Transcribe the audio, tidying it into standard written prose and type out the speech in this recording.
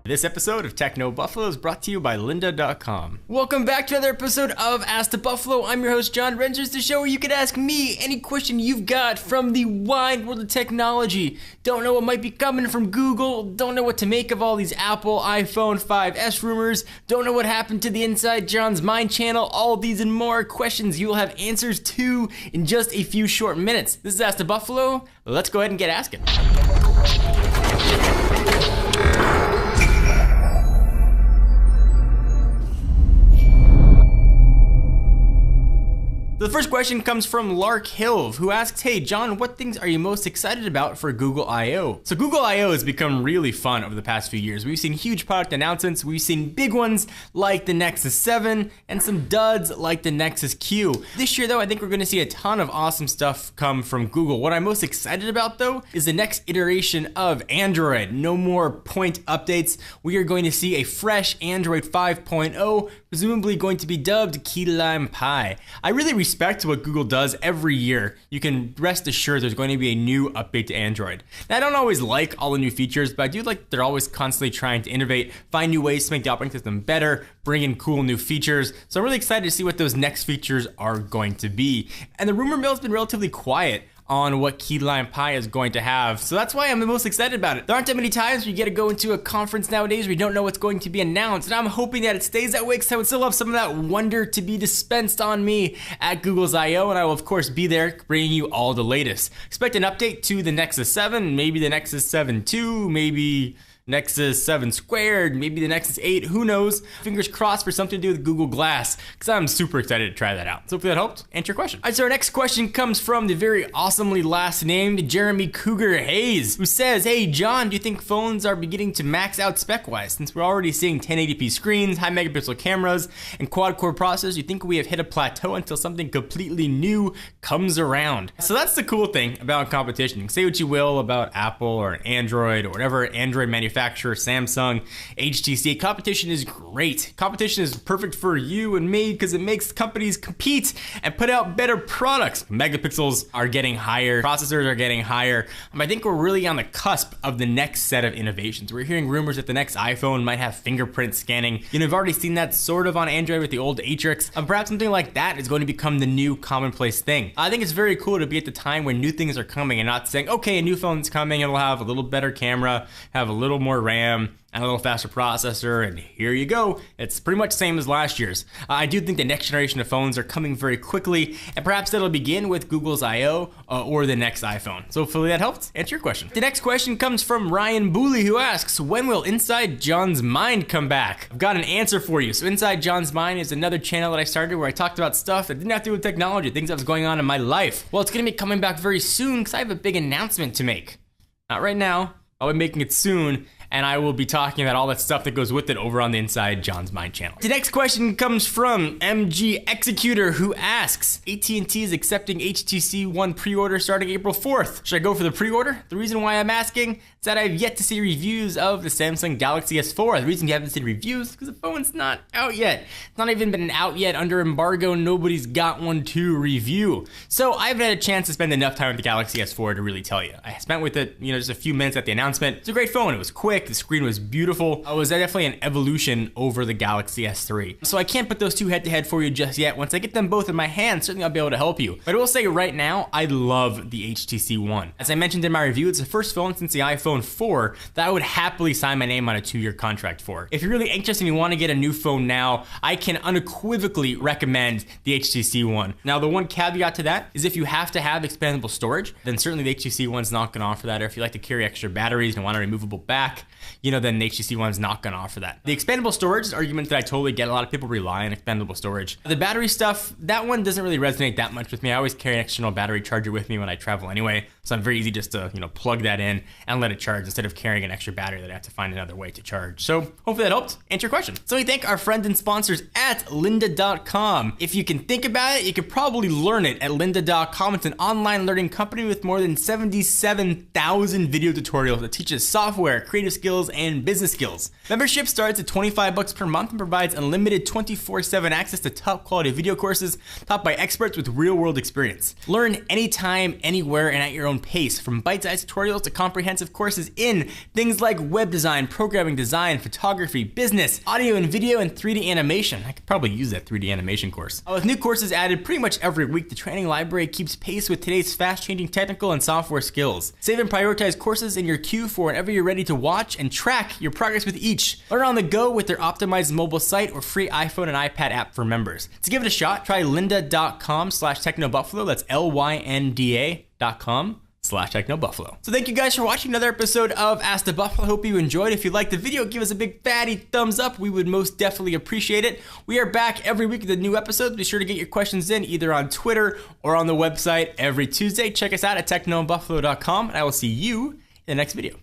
This episode of Techno Buffalo is brought to you by lynda.com. Welcome back to another episode of Ask the Buffalo. I'm your host, John Renzers, the show where you can ask me any question you've got from the wide world of technology. Don't know what might be coming from Google, don't know what to make of all these Apple iPhone 5S rumors, don't know what happened to the Inside John's Mind channel, all these and more questions you will have answers to in just a few short minutes. This is Ask the Buffalo. Let's go ahead and get asking. The first question comes from Lark Hill, who asks, hey John, what things are you most excited about for Google I.O.? So Google I.O. has become really fun over the past few years. We've seen huge product announcements, we've seen big ones like the Nexus 7, and some duds like the Nexus Q. This year though, I think we're gonna see a ton of awesome stuff come from Google. What I'm most excited about though, is the next iteration of Android. No more point updates. We are going to see a fresh Android 5.0, presumably going to be dubbed Key Lime Pie. I really respect what Google does every year. You can rest assured there's going to be a new update to Android. Now, I don't always like all the new features, but I do like they're always constantly trying to innovate, find new ways to make the operating system better, bring in cool new features. So I'm really excited to see what those next features are going to be. And the rumor mill has been relatively quiet on what Key Lime Pie is going to have. So that's why I'm the most excited about it. There aren't that many times where you get to go into a conference nowadays where you don't know what's going to be announced. And I'm hoping that it stays that way because I would still love some of that wonder to be dispensed on me at Google's I.O. And I will of course be there bringing you all the latest. Expect an update to the Nexus 7, maybe the Nexus 7 II, maybe Nexus 7 squared, maybe the Nexus 8, who knows? Fingers crossed for something to do with Google Glass, because I'm super excited to try that out. So hopefully that helped answer your question. All right, so our next question comes from the very awesomely last named Jeremy Cougar Hayes, who says, hey John, do you think phones are beginning to max out spec-wise? Since we're already seeing 1080p screens, high megapixel cameras, and quad-core processors, do you think we have hit a plateau until something completely new comes around? So that's the cool thing about competition. You can say what you will about Apple or Android or whatever Android manufacturer, Samsung, HTC. Competition is great. Competition is perfect for you and me because it makes companies compete and put out better products. Megapixels are getting higher, processors are getting higher. I think we're really on the cusp of the next set of innovations. We're hearing rumors that the next iPhone might have fingerprint scanning. You know, we've already seen that sort of on Android with the old Atrix. Perhaps something like that is going to become the new commonplace thing. I think it's very cool to be at the time when new things are coming and not saying, okay, a new phone's coming, it'll have a little better camera, have a little more RAM, and a little faster processor, and here you go. It's pretty much the same as last year's. I do think the next generation of phones are coming very quickly, and perhaps that'll begin with Google's I.O. Or the next iPhone. So hopefully that helped answer your question. The next question comes from Ryan Booley, who asks, when will Inside John's Mind come back? I've got an answer for you. So Inside John's Mind is another channel that I started where I talked about stuff that didn't have to do with technology, things that was going on in my life. Well, it's gonna be coming back very soon because I have a big announcement to make. Not right now, I'll be making it soon, and I will be talking about all that stuff that goes with it over on the Inside John's Mind channel. The next question comes from MG Executor, who asks, AT&T is accepting HTC One pre-order starting April 4th. Should I go for the pre-order? The reason why I'm asking is that I've yet to see reviews of the Samsung Galaxy S4. The reason you haven't seen reviews is because the phone's not out yet. It's not even been out yet under embargo. Nobody's got one to review. So I haven't had a chance to spend enough time with the Galaxy S4 to really tell you. I spent with it, just a few minutes at the announcement. It's a great phone. It was quick. The screen was beautiful. It was definitely an evolution over the Galaxy S3. So I can't put those two head to head for you just yet. Once I get them both in my hand, certainly I'll be able to help you. But I will say right now, I love the HTC One. As I mentioned in my review, it's the first phone since the iPhone 4 that I would happily sign my name on a 2-year contract for. If you're really anxious and you want to get a new phone now, I can unequivocally recommend the HTC One. Now, the one caveat to that is if you have to have expandable storage, then certainly the HTC One's not going to offer that. Or if you like to carry extra batteries and want a removable back, then the HTC One's not gonna offer that. The expandable storage is an argument that I totally get. A lot of people rely on expandable storage. The battery stuff, that one doesn't really resonate that much with me. I always carry an external battery charger with me when I travel anyway, so I'm very easy just to, plug that in and let it charge instead of carrying an extra battery that I have to find another way to charge. So hopefully that helped answer your question. So we thank our friends and sponsors at lynda.com. If you can think about it, you could probably learn it at lynda.com. It's an online learning company with more than 77,000 video tutorials that teaches software, creative skills, and business skills. Membership starts at $25 per month and provides unlimited 24/7 access to top quality video courses taught by experts with real world experience. Learn anytime, anywhere, and at your own own pace, from bite-sized tutorials to comprehensive courses in things like web design, programming design, photography, business, audio and video, and 3D animation. I could probably use that 3D animation course. With new courses added pretty much every week, the training library keeps pace with today's fast-changing technical and software skills. Save and prioritize courses in your queue for whenever you're ready to watch and track your progress with each. Learn on the go with their optimized mobile site or free iPhone and iPad app for members. To give it a shot, try lynda.com/technobuffalo. That's lynda.com/technobuffalo. So thank you guys for watching another episode of Ask the Buffalo. I hope you enjoyed. If you liked the video, give us a big fatty thumbs up. We would most definitely appreciate it. We are back every week with a new episode. Be sure to get your questions in either on Twitter or on the website every Tuesday. Check us out at technobuffalo.com, and I will see you in the next video.